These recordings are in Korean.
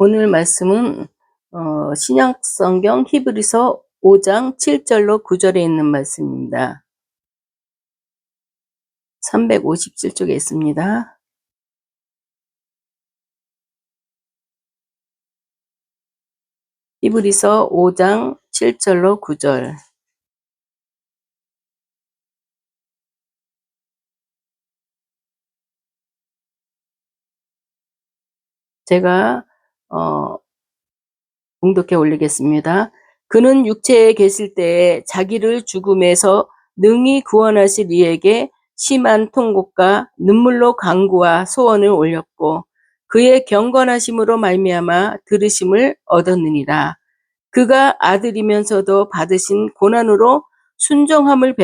오늘 말씀은 신약 성경 히브리서 5장 7절로 9절에 있는 말씀입니다. 357쪽에 있습니다. 히브리서 5장 7절로 9절. 제가 봉독해 올리겠습니다. 그는 육체에 계실 때에 자기를 죽음에서 능히 구원하실 이에게 심한 통곡과 눈물로 간구와 소원을 올렸고 그의 경건하심으로 말미암아 들으심을 얻었느니라. 그가 아들이면서도 받으신 고난으로 순종함을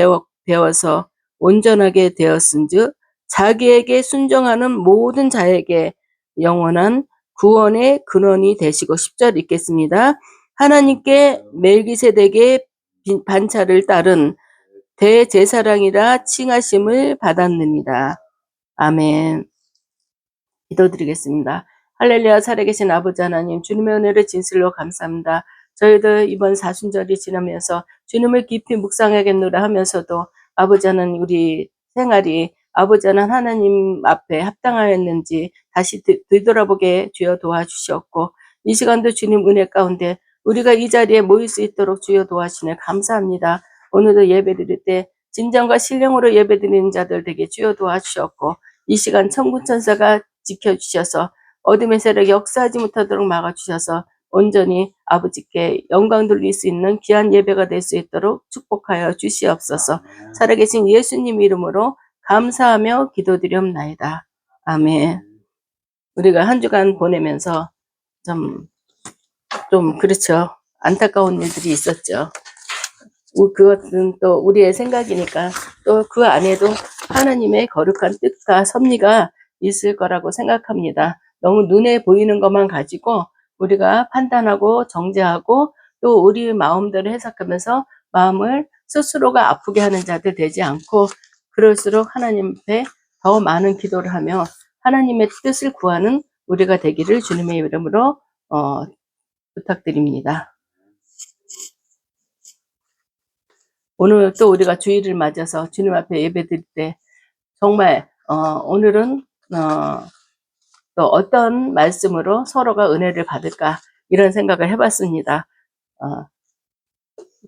배워서 온전하게 되었은즉 자기에게 순종하는 모든 자에게 영원한 구원의 근원이 되시고 10절 읽겠습니다. 하나님께 멜기세덱의 반차를 따른 대제사장이라 칭하심을 받았느니라. 아멘. 기도드리겠습니다. 할렐루야. 살아계신 아버지 하나님, 주님의 은혜를 진실로 감사합니다. 저희들 이번 사순절이 지나면서 주님을 깊이 묵상하겠노라 하면서도 아버지 하나님, 우리 생활이 아버지 하나님 앞에 합당하였는지 다시 되돌아보게 주여 도와주시옵고, 이 시간도 주님 은혜 가운데 우리가 이 자리에 모일 수 있도록 주여 도와주시네 감사합니다. 오늘도 예배드릴 때 진정과 신령으로 예배드리는 자들 되게 주여 도와주시옵고, 이 시간 천군 천사가 지켜주셔서 어둠의 세력이 역사하지 못하도록 막아주셔서 온전히 아버지께 영광 돌릴 수 있는 귀한 예배가 될 수 있도록 축복하여 주시옵소서. 살아계신 예수님 이름으로 감사하며 기도드리옵나이다. 아멘. 우리가 한 주간 보내면서 좀 그렇죠. 안타까운 일들이 있었죠. 그것은 또 우리의 생각이니까 또 그 안에도 하나님의 거룩한 뜻과 섭리가 있을 거라고 생각합니다. 너무 눈에 보이는 것만 가지고 우리가 판단하고 정죄하고 또 우리 마음대로 해석하면서 마음을 스스로가 아프게 하는 자들 되지 않고, 그럴수록 하나님 앞에 더 많은 기도를 하며 하나님의 뜻을 구하는 우리가 되기를 주님의 이름으로 부탁드립니다. 오늘 또 우리가 주일을 맞아서 주님 앞에 예배드릴 때 정말 오늘은 또 어떤 말씀으로 서로가 은혜를 받을까 이런 생각을 해봤습니다.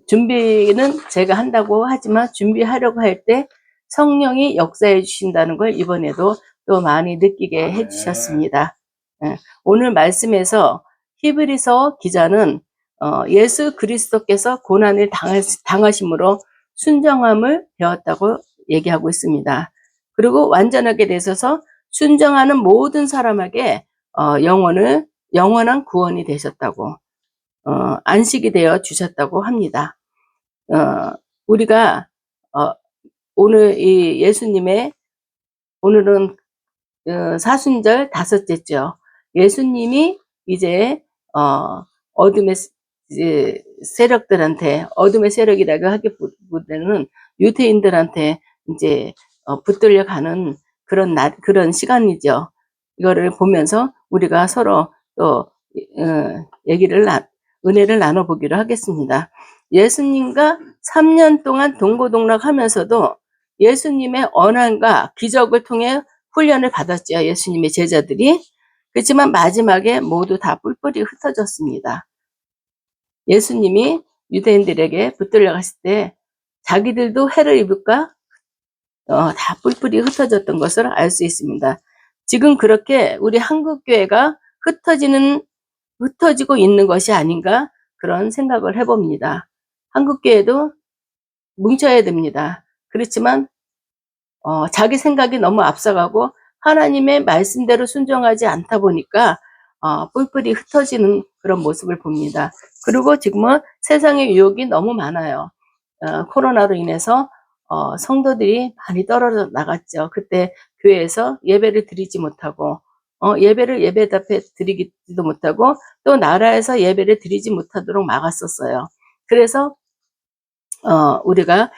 준비는 제가 한다고 하지만 준비하려고 할 때 성령이 역사해 주신다는 걸 이번에도 또 많이 느끼게 해주셨습니다. 오늘 말씀에서 히브리서 기자는 예수 그리스도께서 고난을 당하심으로 순정함을 배웠다고 얘기하고 있습니다. 그리고 완전하게 되셔서 순정하는 모든 사람에게 영원한 구원이 되셨다고, 안식이 되어 주셨다고 합니다. 우리가 오늘 이 예수님의, 오늘은 사순절 다섯째죠. 예수님이 이제 어둠의 세력들한테, 어둠의 세력이라고 하기보다는 유대인들한테 이제 붙들려 가는 그런 시간이죠. 이거를 보면서 우리가 서로 또 은혜를 나눠보기로 하겠습니다. 예수님과 3년 동안 동고동락하면서도 예수님의 언한과 기적을 통해 훈련을 받았죠. 예수님의 제자들이. 그렇지만 마지막에 모두 다 뿔뿔이 흩어졌습니다. 예수님이 유대인들에게 붙들려 갔을 때 자기들도 해를 입을까? 다 뿔뿔이 흩어졌던 것을 알 수 있습니다. 지금 그렇게 우리 한국교회가 흩어지고 있는 것이 아닌가 그런 생각을 해봅니다. 한국교회도 뭉쳐야 됩니다. 그렇지만 자기 생각이 너무 앞서가고 하나님의 말씀대로 순종하지 않다 보니까 뿔뿔이 흩어지는 그런 모습을 봅니다. 그리고 지금은 세상의 유혹이 너무 많아요. 코로나로 인해서 성도들이 많이 떨어져 나갔죠. 그때 교회에서 예배를 드리지 못하고 예배를 예배답게 드리지도 못하고 또 나라에서 예배를 드리지 못하도록 막았었어요. 그래서 우리가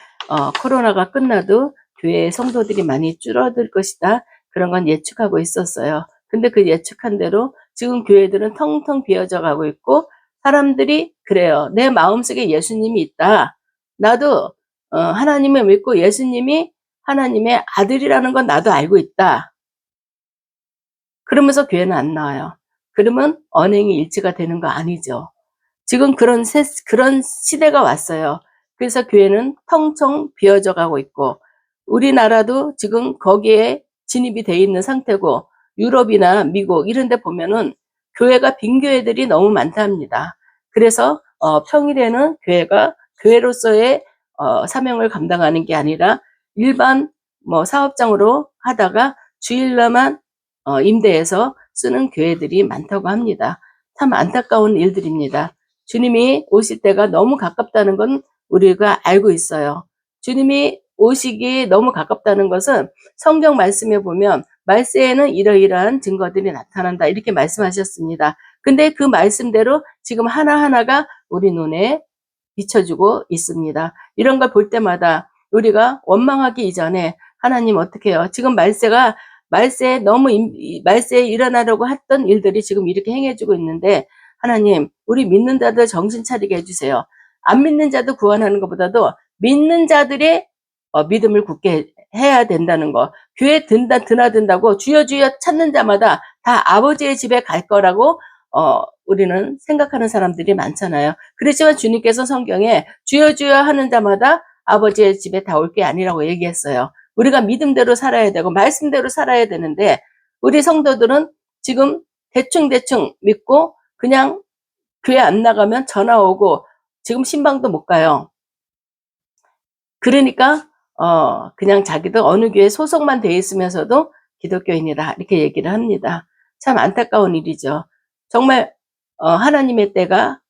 코로나가 끝나도 교회의 성도들이 많이 줄어들 것이다. 그런 건 예측하고 있었어요. 근데 그 예측한 대로 지금 교회들은 텅텅 비어져 가고 있고 사람들이 그래요. 내 마음속에 예수님이 있다. 나도 하나님을 믿고 예수님이 하나님의 아들이라는 건 나도 알고 있다. 그러면서 교회는 안 나와요. 그러면 언행이 일치가 되는 거 아니죠. 지금 그런 시대가 왔어요. 그래서 교회는 텅텅 비어져 가고 있고 우리나라도 지금 거기에 진입이 돼 있는 상태고 유럽이나 미국 이런 데 보면은 교회가 빈 교회들이 너무 많답니다. 그래서 평일에는 교회가 교회로서의 사명을 감당하는 게 아니라 일반 사업장으로 하다가 주일날만 임대해서 쓰는 교회들이 많다고 합니다. 참 안타까운 일들입니다. 주님이 오실 때가 너무 가깝다는 건 우리가 알고 있어요. 주님이 오시기 너무 가깝다는 것은 성경 말씀에 보면 말세에는 이러이러한 증거들이 나타난다 이렇게 말씀하셨습니다. 근데 그 말씀대로 지금 하나하나가 우리 눈에 비춰주고 있습니다. 이런 걸 볼 때마다 우리가 원망하기 이전에 하나님 어떻게 해요? 지금 말세에 말세에 일어나려고 했던 일들이 지금 이렇게 행해주고 있는데 하나님 우리 믿는 자들 정신 차리게 해주세요. 안 믿는 자도 구원하는 것보다도 믿는 자들의 믿음을 굳게 해야 된다는 거. 교회 드나든다고 주여 주여 찾는 자마다 다 아버지의 집에 갈 거라고 우리는 생각하는 사람들이 많잖아요. 그렇지만 주님께서 성경에 주여 주여 하는 자마다 아버지의 집에 다 올 게 아니라고 얘기했어요. 우리가 믿음대로 살아야 되고 말씀대로 살아야 되는데 우리 성도들은 지금 대충대충 믿고 그냥 교회 안 나가면 전화 오고 지금 신방도 못 가요. 그러니까 그냥 자기도 어느 교회 소속만 돼 있으면서도 기독교인이다 이렇게 얘기를 합니다. 참 안타까운 일이죠. 정말 하나님의 때가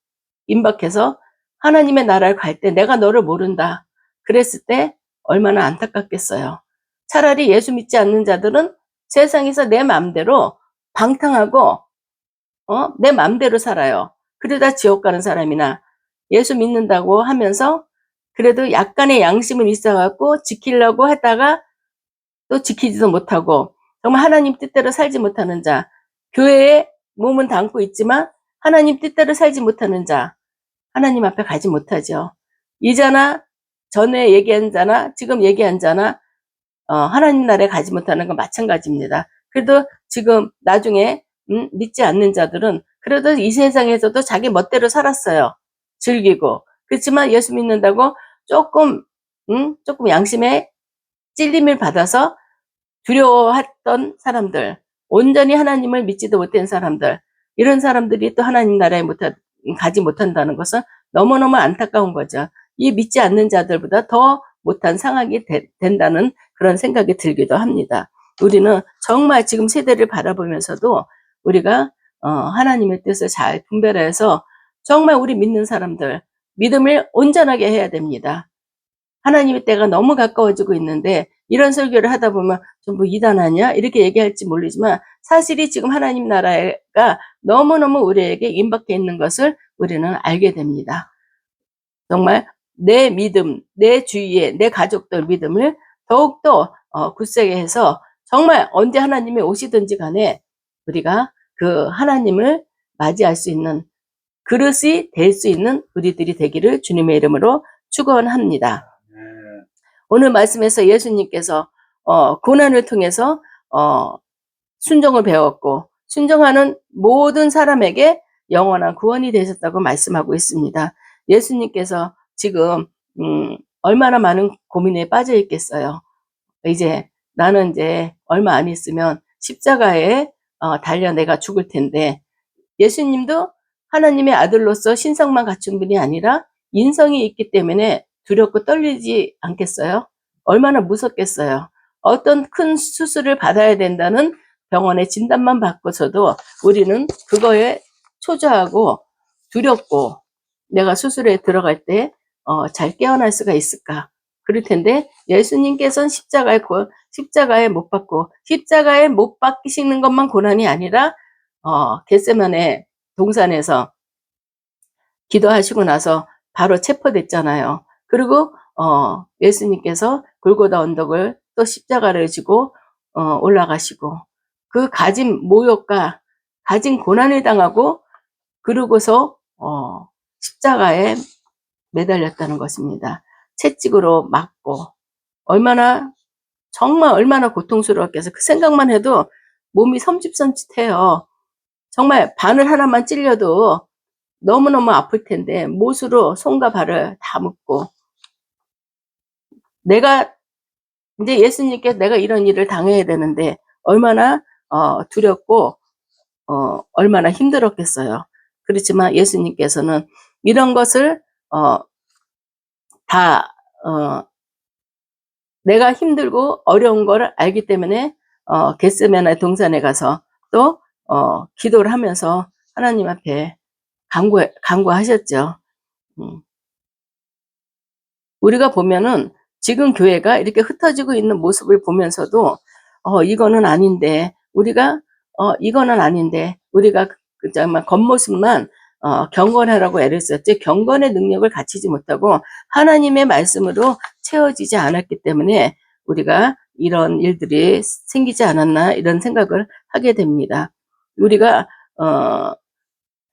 임박해서 하나님의 나라를 갈 때 내가 너를 모른다. 그랬을 때 얼마나 안타깝겠어요. 차라리 예수 믿지 않는 자들은 세상에서 내 마음대로 방탕하고 내 마음대로 살아요. 그러다 지옥 가는 사람이나 예수 믿는다고 하면서 그래도 약간의 양심은 있어갖고 지키려고 하다가 또 지키지도 못하고 정말 하나님 뜻대로 살지 못하는 자, 교회에 몸은 담고 있지만 하나님 뜻대로 살지 못하는 자, 하나님 앞에 가지 못하죠. 이자나 전에 얘기한 자나 지금 얘기한 자나 하나님 나라에 가지 못하는 건 마찬가지입니다. 그래도 지금 나중에 믿지 않는 자들은 그래도 이 세상에서도 자기 멋대로 살았어요. 즐기고. 그렇지만 예수 믿는다고 조금 양심에 찔림을 받아서 두려워했던 사람들, 온전히 하나님을 믿지도 못한 사람들, 이런 사람들이 또 하나님 나라에 가지 못한다는 것은 너무너무 안타까운 거죠. 이 믿지 않는 자들보다 더 못한 상황이 된다는 그런 생각이 들기도 합니다. 우리는 정말 지금 세대를 바라보면서도 우리가 하나님의 뜻을 잘 분별해서 정말 우리 믿는 사람들 믿음을 온전하게 해야 됩니다. 하나님의 때가 너무 가까워지고 있는데 이런 설교를 하다 보면 좀 이단 아니야? 이렇게 얘기할지 모르지만 사실이 지금 하나님 나라가 너무너무 우리에게 임박해 있는 것을 우리는 알게 됩니다. 정말 내 믿음, 내 주위에 내 가족들 믿음을 더욱더 굳세게 해서 정말 언제 하나님이 오시든지 간에 우리가 그 하나님을 맞이할 수 있는 그릇이 될 수 있는 우리들이 되기를 주님의 이름으로 축원합니다. 오늘 말씀에서 예수님께서 고난을 통해서 순종을 배웠고 순종하는 모든 사람에게 영원한 구원이 되셨다고 말씀하고 있습니다. 예수님께서 지금 얼마나 많은 고민에 빠져 있겠어요. 나는 이제 얼마 안 있으면 십자가에 달려 내가 죽을 텐데 예수님도 하나님의 아들로서 신성만 갖춘 분이 아니라 인성이 있기 때문에 두렵고 떨리지 않겠어요? 얼마나 무섭겠어요? 어떤 큰 수술을 받아야 된다는 병원의 진단만 받고서도 우리는 그거에 초조하고 두렵고 내가 수술에 들어갈 때 잘 깨어날 수가 있을까? 그럴 텐데 예수님께서는 십자가에 못 박고 십자가에 못 박히시는 것만 고난이 아니라 겟세마네 동산에서 기도하시고 나서 바로 체포됐잖아요. 그리고 예수님께서 골고다 언덕을 또 십자가를 지고 올라가시고 그 가진 모욕과 가진 고난을 당하고 그러고서 십자가에 매달렸다는 것입니다. 채찍으로 맞고 정말 얼마나 고통스러웠겠어요. 그 생각만 해도 몸이 섬찟섬찟해요. 정말 바늘 하나만 찔려도 너무너무 아플 텐데 못으로 손과 발을 다 묶고 내가 이제 예수님께 내가 이런 일을 당해야 되는데 얼마나 두렵고 얼마나 힘들었겠어요. 그렇지만 예수님께서는 이런 것을 다 내가 힘들고 어려운 걸 알기 때문에 겟세마네 동산에 가서 또 기도를 하면서 하나님 앞에 간구하셨죠. 우리가 보면은 지금 교회가 이렇게 흩어지고 있는 모습을 보면서도 이거는 아닌데 우리가 이거는 아닌데 우리가 정말 겉모습만 경건하라고 애를 썼지 경건의 능력을 갖추지 못하고 하나님의 말씀으로 채워지지 않았기 때문에 우리가 이런 일들이 생기지 않았나 이런 생각을 하게 됩니다. 우리가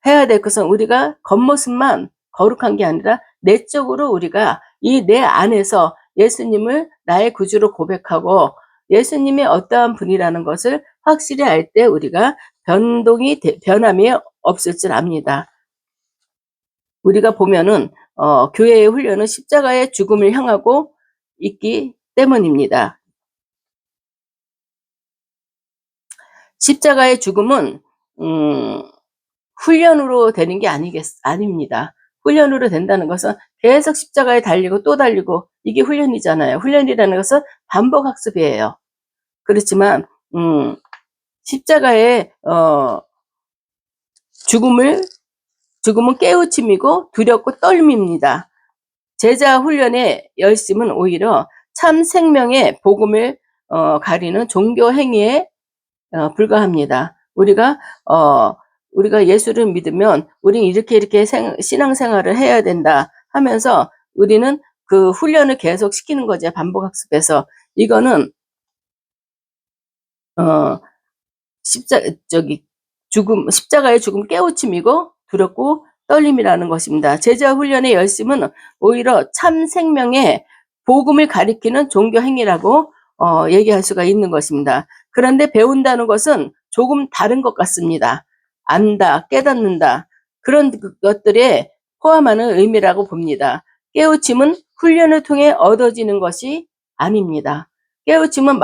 해야 될 것은 우리가 겉모습만 거룩한 게 아니라 내적으로 우리가 이 내 안에서 예수님을 나의 구주로 고백하고 예수님이 어떠한 분이라는 것을 확실히 알 때 우리가 변함이 없을 줄 압니다. 우리가 보면은 교회의 훈련은 십자가의 죽음을 향하고 있기 때문입니다. 십자가의 죽음은 훈련으로 되는 게 아닙니다. 훈련으로 된다는 것은 계속 십자가에 달리고 또 달리고 이게 훈련이잖아요. 훈련이라는 것은 반복 학습이에요. 그렇지만 십자가의 죽음은 깨우침이고 두렵고 떨림입니다. 제자 훈련의 열심은 오히려 참 생명의 복음을 가리는 종교 행위에 불과합니다. 우리가 예수를 믿으면 우리는 이렇게 신앙생활을 해야 된다 하면서 우리는 그 훈련을 계속 시키는 거죠. 반복학습해서. 이거는 십자가의 죽음 깨우침이고 두렵고 떨림이라는 것입니다. 제자 훈련의 열심은 오히려 참 생명의 복음을 가리키는 종교 행위라고 얘기할 수가 있는 것입니다. 그런데 배운다는 것은 조금 다른 것 같습니다. 안다, 깨닫는다 그런 것들에 포함하는 의미라고 봅니다. 깨우침은 훈련을 통해 얻어지는 것이 아닙니다. 깨우침은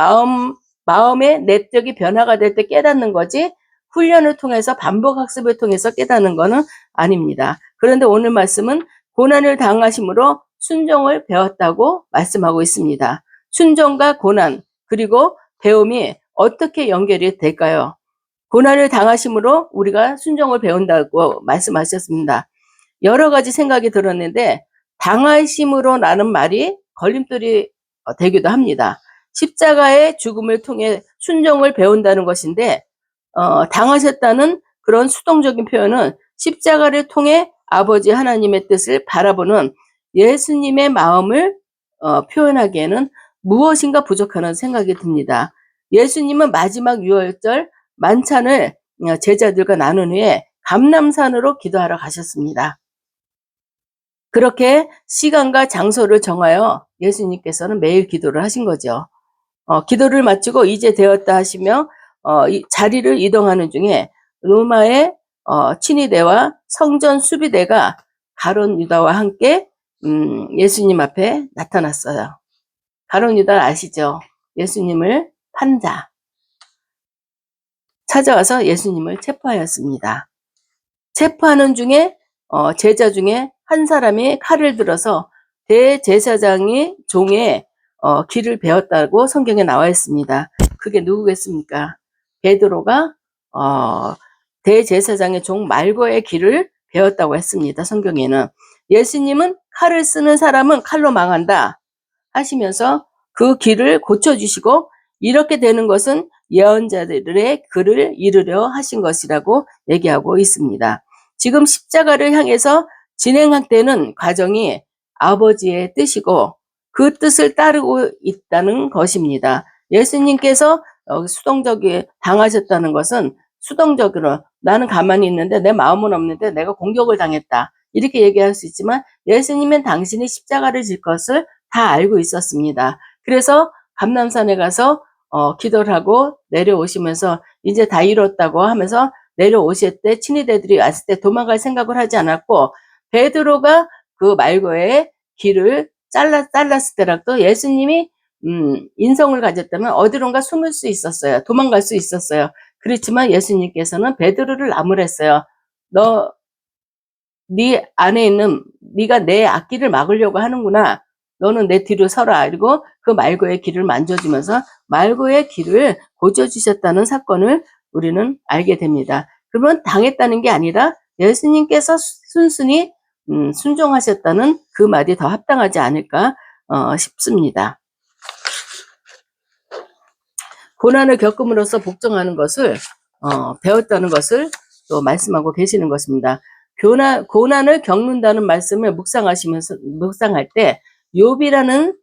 마음의 내적이 변화가 될 때 깨닫는 거지 훈련을 통해서 반복학습을 통해서 깨닫는 것은 아닙니다. 그런데 오늘 말씀은 고난을 당하심으로 순종을 배웠다고 말씀하고 있습니다. 순종과 고난 그리고 배움이 어떻게 연결이 될까요? 고난을 당하심으로 우리가 순종을 배운다고 말씀하셨습니다. 여러 가지 생각이 들었는데 당하심으로라는 말이 걸림돌이 되기도 합니다. 십자가의 죽음을 통해 순종을 배운다는 것인데 당하셨다는 그런 수동적인 표현은 십자가를 통해 아버지 하나님의 뜻을 바라보는 예수님의 마음을 표현하기에는 무엇인가 부족하는 생각이 듭니다. 예수님은 마지막 유월절 만찬을 제자들과 나눈 후에 감람산으로 기도하러 가셨습니다. 그렇게 시간과 장소를 정하여 예수님께서는 매일 기도를 하신 거죠. 기도를 마치고 이제 되었다 하시며 자리를 이동하는 중에 로마의 친위대와 성전 수비대가 가룟 유다와 함께 예수님 앞에 나타났어요. 가룟 유다 아시죠? 예수님을 판 자. 찾아와서 예수님을 체포하였습니다. 체포하는 중에 제자 중에 한 사람이 칼을 들어서 대제사장이 종의 길을 베었다고 성경에 나와 있습니다. 그게 누구겠습니까? 베드로가 대제사장의 종 말고의 길을 베었다고 했습니다. 성경에는. 예수님은 칼을 쓰는 사람은 칼로 망한다 하시면서 그 길을 고쳐주시고 이렇게 되는 것은 예언자들의 글을 이루려 하신 것이라고 얘기하고 있습니다. 지금 십자가를 향해서 진행되는 과정이 아버지의 뜻이고 그 뜻을 따르고 있다는 것입니다. 예수님께서 수동적이 당하셨다는 것은 수동적으로 나는 가만히 있는데 내 마음은 없는데 내가 공격을 당했다. 이렇게 얘기할 수 있지만 예수님은 당신이 십자가를 질 것을 다 알고 있었습니다. 그래서 감람산에 가서 기도를 하고 내려오시면서 이제 다 이뤘다고 하면서 내려오실 때 친위대들이 왔을 때 도망갈 생각을 하지 않았고, 베드로가 그 말고의 길을 잘랐을 때라도 예수님이 인성을 가졌다면 어디론가 숨을 수 있었어요. 도망갈 수 있었어요. 그렇지만 예수님께서는 베드로를 나무랬어요. 너, 네 안에 있는, 네가 내 앞길을 막으려고 하는구나. 너는 내 뒤로 서라. 그리고 그 말고의 길을 만져주면서 말고의 길을 고쳐주셨다는 사건을 우리는 알게 됩니다. 그러면 당했다는 게 아니라 예수님께서 순순히 순종하셨다는 그 말이 더 합당하지 않을까 싶습니다. 고난을 겪음으로써 복종하는 것을 배웠다는 것을 또 말씀하고 계시는 것입니다. 고난을 겪는다는 말씀을 묵상할 때 욥이라는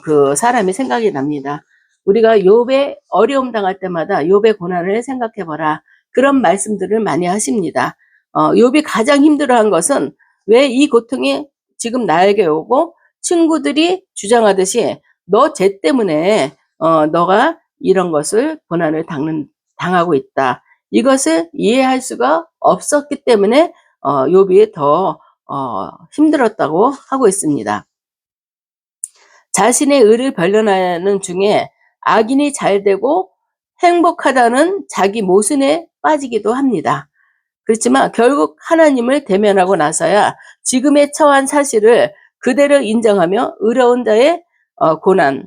그 사람이 생각이 납니다. 우리가 욥의 어려움 당할 때마다 욥의 고난을 생각해 보라. 그런 말씀들을 많이 하십니다. 욥이 가장 힘들어한 것은 왜 이 고통이 지금 나에게 오고, 친구들이 주장하듯이 너 죄 때문에 너가 이런 것을 고난을 당하고 있다. 이것을 이해할 수가 없었기 때문에 욥이 더 힘들었다고 하고 있습니다. 자신의 의를 변론하는 중에 악인이 잘되고 행복하다는 자기 모순에 빠지기도 합니다. 그렇지만 결국 하나님을 대면하고 나서야 지금의 처한 사실을 그대로 인정하며 의로운 자의 고난,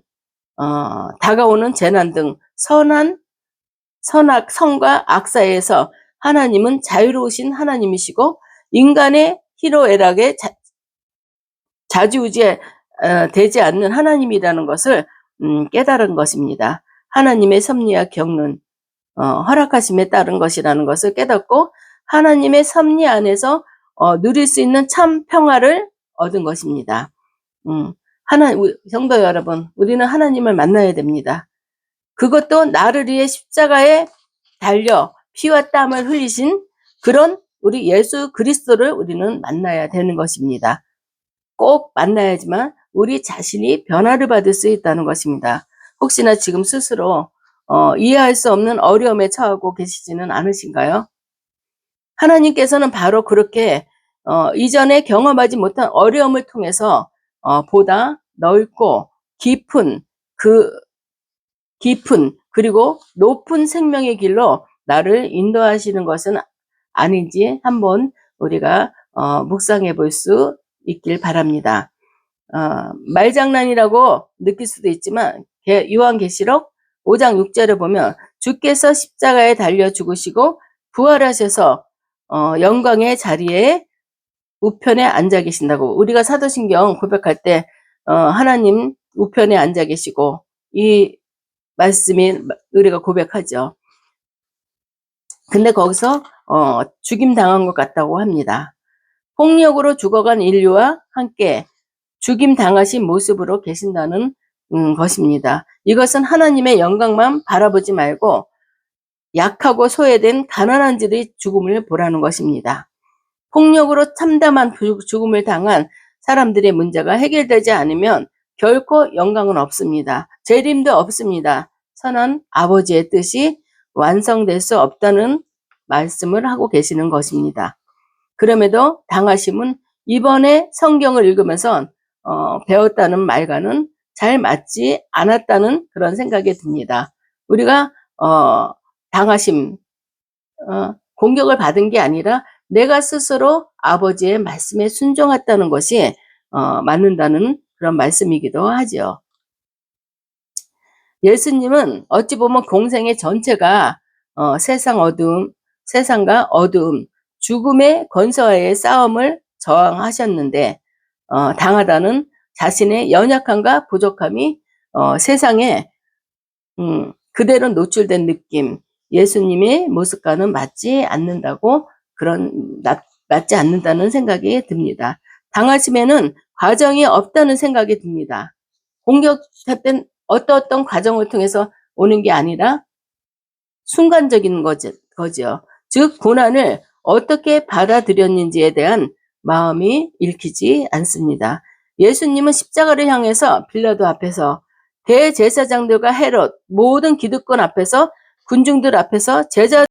다가오는 재난 등 선과 악 사이에서 하나님은 자유로우신 하나님이시고 인간의 희로애락에 좌지우지 되지 않는 하나님이라는 것을 깨달은 것입니다. 하나님의 섭리와 경륜, 허락하심에 따른 것이라는 것을 깨닫고 하나님의 섭리 안에서 누릴 수 있는 참 평화를 얻은 것입니다. 성도 여러분, 우리는 하나님을 만나야 됩니다. 그것도 나를 위해 십자가에 달려 피와 땀을 흘리신 그런 우리 예수 그리스도를 우리는 만나야 되는 것입니다. 꼭 만나야지만 우리 자신이 변화를 받을 수 있다는 것입니다. 혹시나 지금 스스로 이해할 수 없는 어려움에 처하고 계시지는 않으신가요? 하나님께서는 바로 그렇게 이전에 경험하지 못한 어려움을 통해서 보다 넓고 깊은 그리고 높은 생명의 길로 나를 인도하시는 것은 아닌지 한번 우리가 묵상해 볼 수 있길 바랍니다. 말장난이라고 느낄 수도 있지만 요한계시록 5장 6절을 보면 주께서 십자가에 달려 죽으시고 부활하셔서 영광의 자리에 우편에 앉아 계신다고, 우리가 사도신경 고백할 때 하나님 우편에 앉아 계시고 이 말씀이 우리가 고백하죠. 근데 거기서 죽임 당한 것 같다고 합니다. 폭력으로 죽어간 인류와 함께 죽임 당하신 모습으로 계신다는 것입니다. 이것은 하나님의 영광만 바라보지 말고 약하고 소외된 가난한 자들의 죽음을 보라는 것입니다. 폭력으로 참담한 죽음을 당한 사람들의 문제가 해결되지 않으면 결코 영광은 없습니다. 재림도 없습니다. 선한 아버지의 뜻이 완성될 수 없다는 말씀을 하고 계시는 것입니다. 그럼에도 당하심은 이번에 성경을 읽으면서 배웠다는 말과는 잘 맞지 않았다는 그런 생각이 듭니다. 우리가 당하심, 공격을 받은 게 아니라 내가 스스로 아버지의 말씀에 순종했다는 것이 맞는다는 그런 말씀이기도 하죠. 예수님은 어찌 보면 공생의 전체가 세상과 어두움, 죽음의 권세와의 싸움을 저항하셨는데 당하다는 자신의 연약함과 부족함이 세상에 그대로 노출된 느낌, 예수님의 모습과는 맞지 않는다는 생각이 듭니다. 당하심에는 과정이 없다는 생각이 듭니다. 공격했던 어떤 과정을 통해서 오는 게 아니라 순간적인 거죠. 즉 고난을 어떻게 받아들였는지에 대한 마음이 읽히지 않습니다. 예수님은 십자가를 향해서 빌라도 앞에서 대제사장들과 헤롯 모든 기득권 앞에서 군중들 앞에서 제자